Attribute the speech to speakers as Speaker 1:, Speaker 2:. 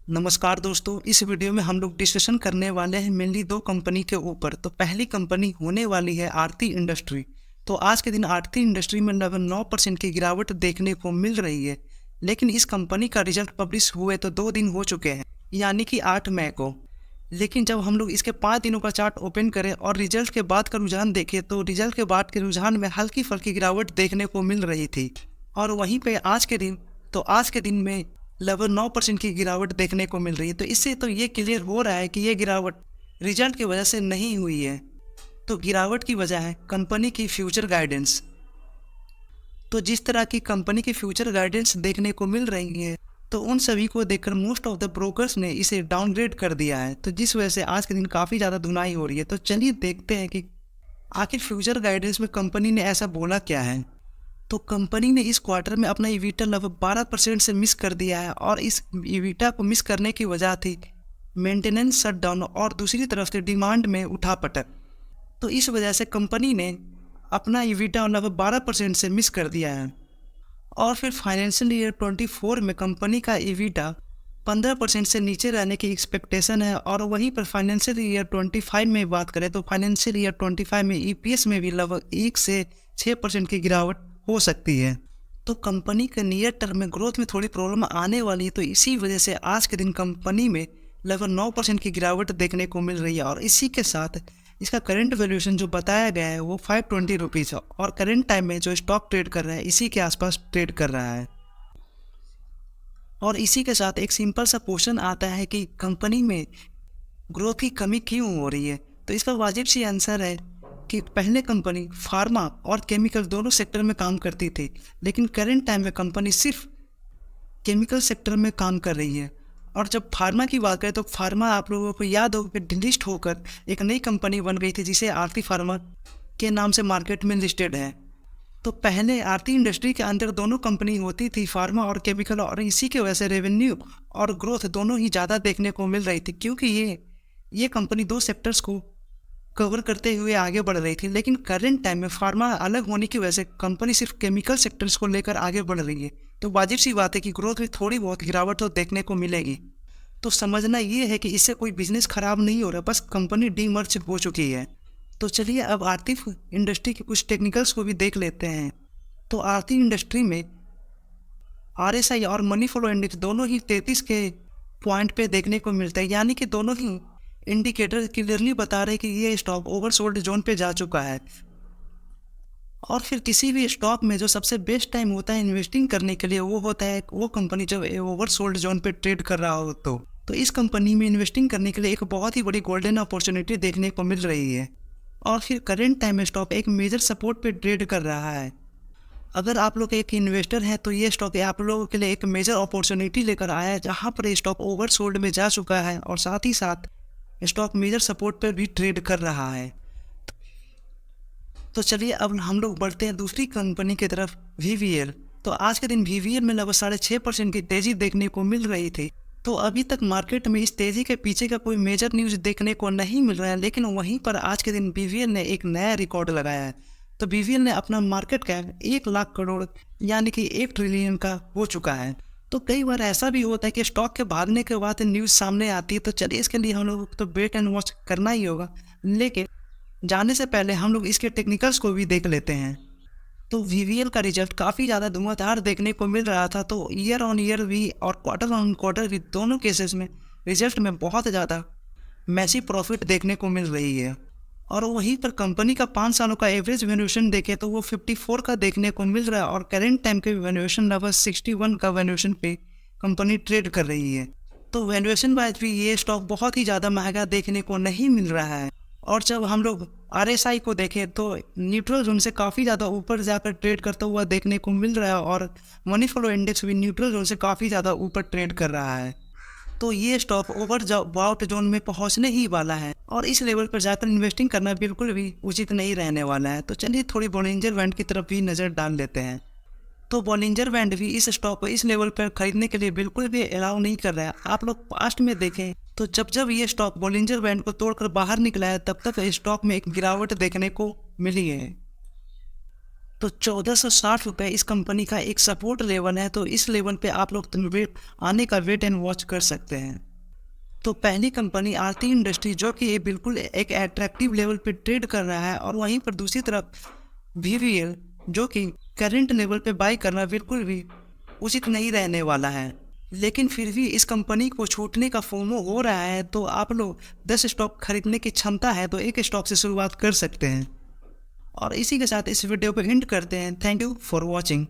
Speaker 1: नमस्कार दोस्तों, इस वीडियो में हम लोग डिस्कशन करने वाले हैं मेनली दो कंपनी के ऊपर। तो पहली कंपनी होने वाली है आरती इंडस्ट्री। तो आज के दिन आरती इंडस्ट्री में लगभग 9% की गिरावट देखने को मिल रही है। लेकिन इस कंपनी का रिजल्ट पब्लिश हुए तो 2 दिन हो चुके हैं, यानी कि 8 मई को। लेकिन जब हम लोग इसके 5 दिनों का चार्ट ओपन करें और रिजल्ट के बाद का रुझान देखें तो रिजल्ट के बाद के रुझान में हल्की फुल्की गिरावट देखने को मिल रही थी। और वहीं पे आज के दिन में लगभग 9% की गिरावट देखने को मिल रही है। तो इससे तो ये क्लियर हो रहा है कि ये गिरावट रिजल्ट की वजह से नहीं हुई है। तो गिरावट की वजह है कंपनी की फ्यूचर गाइडेंस। तो जिस तरह की कंपनी की फ्यूचर गाइडेंस देखने को मिल रही है तो उन सभी को देखकर मोस्ट ऑफ द ब्रोकर्स ने इसे डाउनग्रेड कर दिया है। तो जिस वजह से आज के दिन काफ़ी ज़्यादा धुनाई हो रही है। तो चलिए देखते हैं कि आखिर फ्यूचर गाइडेंस में कंपनी ने ऐसा बोला क्या है। तो कंपनी ने इस क्वार्टर में अपना ईवीटा लगभग 12% से मिस कर दिया है। और इस ईवीटा को मिस करने की वजह थी मेंटेनेंस शटडाउन और दूसरी तरफ से डिमांड में उठापटक। तो इस वजह से कंपनी ने अपना ईवीटा लगभग 12% से मिस कर दिया है। और फिर फाइनेंशियल ईयर 24 में कंपनी का ईवीटा 15% से नीचे रहने की एक्सपेक्टेशन है। और वहीं पर फाइनेंशियल ईयर 25 में बात करें तो फाइनेंशियल ईयर 25 में ईपीएस में भी लगभग 1 से 6% की गिरावट हो सकती है। तो कंपनी के नियर टर्म में ग्रोथ में थोड़ी प्रॉब्लम आने वाली है। तो इसी वजह से आज के दिन कंपनी में लगभग 9% की गिरावट देखने को मिल रही है। और इसी के साथ इसका करंट वैल्यूएशन जो बताया गया है वो 520 रुपीज़ है। और करंट टाइम में जो स्टॉक ट्रेड कर रहा है इसी के आसपास ट्रेड कर रहा है। और इसी के साथ एक सिंपल सा क्वेश्चन आता है कि कंपनी में ग्रोथ की कमी क्यों हो रही है। तो इसका वाजिब सी आंसर है कि पहले कंपनी फार्मा और केमिकल दोनों सेक्टर में काम करती थी, लेकिन करंट टाइम में कंपनी सिर्फ केमिकल सेक्टर में काम कर रही है। और जब फार्मा की बात करें तो फार्मा आप लोगों को याद हो कि डिलिस्ट होकर एक नई कंपनी बन गई थी जिसे आरती फार्मा के नाम से मार्केट में लिस्टेड है। तो पहले आरती इंडस्ट्री के अंदर दोनों कंपनी होती थी, फार्मा और केमिकल। और इसी की वजह से रेवेन्यू और ग्रोथ दोनों ही ज़्यादा देखने को मिल रही थी, क्योंकि ये कंपनी दो सेक्टर्स को कवर करते हुए आगे बढ़ रही थी। लेकिन करंट टाइम में फार्मा अलग होने की वजह से कंपनी सिर्फ केमिकल सेक्टर्स को लेकर आगे बढ़ रही है। तो वाजिब सी बात है कि ग्रोथ में थोड़ी बहुत गिरावट तो देखने को मिलेगी। तो समझना ये है कि इससे कोई बिजनेस खराब नहीं हो रहा, बस कंपनी डीमर्ज हो चुकी है। तो चलिए अब आरती इंडस्ट्री के कुछ टेक्निकल्स को भी देख लेते हैं। तो आरती इंडस्ट्री में आरएसआई और मनी फ्लो इंडेक्स दोनों ही 33 के पॉइंट पे देखने को मिलता है, यानी कि दोनों ही इंडिकेटर क्लियरली बता रहे कि ये स्टॉक ओवरसोल्ड जोन पे जा चुका है। और फिर किसी भी स्टॉक में जो सबसे बेस्ट टाइम होता है इन्वेस्टिंग करने के लिए वो होता है वो कंपनी जब ओवरसोल्ड जोन पे ट्रेड कर रहा हो। तो इस कंपनी में इन्वेस्टिंग करने के लिए एक बहुत ही बड़ी गोल्डन अपॉर्चुनिटी देखने को मिल रही है। और फिर करेंट टाइम में स्टॉक एक मेजर सपोर्ट पे ट्रेड कर रहा है। अगर आप लोग एक इन्वेस्टर हैं तो ये स्टॉक आप लोगों के लिए एक मेजर अपॉर्चुनिटी लेकर आया है, जहाँ पर स्टॉक ओवरसोल्ड में जा चुका है और साथ ही साथ स्टॉक मेजर सपोर्ट पर भी ट्रेड कर रहा है। तो चलिए अब हम लोग बढ़ते हैं दूसरी कंपनी की तरफ, वीवीएल। तो आज के दिन वीवीएल में लगभग 6.5% की तेज़ी देखने को मिल रही थी। तो अभी तक मार्केट में इस तेज़ी के पीछे का कोई मेजर न्यूज़ देखने को नहीं मिल रहा है, लेकिन वहीं पर आज के दिन वीवीएल ने एक नया रिकॉर्ड लगाया है। तो वीवीएल ने अपना मार्केट कैप 1 लाख करोड़ यानी कि 1 ट्रिलियन का हो चुका है। तो कई बार ऐसा भी होता है कि स्टॉक के भागने के बाद न्यूज़ सामने आती है। तो चलिए इसके लिए हम लोग तो वेट एंड वॉच करना ही होगा, लेकिन जाने से पहले हम लोग इसके टेक्निकल्स को भी देख लेते हैं। तो वीवीएल का रिजल्ट काफ़ी ज़्यादा धुआंधार देखने को मिल रहा था। तो ईयर ऑन ईयर भी और क्वार्टर ऑन क्वार्टर भी दोनों केसेस में रिजल्ट में बहुत ज़्यादा मैसिव प्रॉफिट देखने को मिल रही है। और वहीं पर कंपनी का 5 सालों का एवरेज वैल्यूएशन देखें तो वो 54 का देखने को मिल रहा है। और करेंट टाइम के वैल्यूएशन लगभग 61 का वैल्यूएशन पे कंपनी ट्रेड कर रही है। तो वैल्यूएशन वाइज भी ये स्टॉक बहुत ही ज़्यादा महंगा देखने को नहीं मिल रहा है। और जब हम लोग आरएसआई को देखें तो न्यूट्रल जोन से काफ़ी ज़्यादा ऊपर जाकर ट्रेड करता हुआ देखने को मिल रहा है। और मनी फ्लो इंडेक्स भी न्यूट्रल जोन से काफ़ी ज़्यादा ऊपर ट्रेड कर रहा है। तो ये स्टॉक ओवरबॉट जोन में पहुंचने ही वाला है और इस लेवल पर जाकर इन्वेस्टिंग करना बिल्कुल भी उचित नहीं रहने वाला है। तो चलिए थोड़ी बॉलिंजर बैंड की तरफ भी नज़र डाल लेते हैं। तो बॉलिंजर बैंड भी इस स्टॉक को इस लेवल पर खरीदने के लिए बिल्कुल भी अलाउ नहीं कर रहा है। आप लोग पास्ट में देखें तो जब ये स्टॉक बॉलिंजर बैंड को तोड़कर बाहर निकला है तब तक स्टॉक में एक गिरावट देखने को मिली है। तो 1460 रुपये इस कंपनी का एक सपोर्ट लेवल है, तो इस लेवल पे आप लोग आने का वेट एंड वॉच कर सकते हैं। तो पहली कंपनी आरती इंडस्ट्री, जो कि ये बिल्कुल एक अट्रैक्टिव लेवल पे ट्रेड कर रहा है, और वहीं पर दूसरी तरफ VVL, जो कि करंट लेवल पे बाई करना बिल्कुल भी उचित नहीं रहने वाला है। लेकिन फिर भी इस कंपनी को छूटने का फोमो हो रहा है, तो आप लोग 10 स्टॉक खरीदने की क्षमता है तो एक स्टॉक से शुरुआत कर सकते हैं। और इसी के साथ इस वीडियो को एंड करते हैं। Thank you for watching.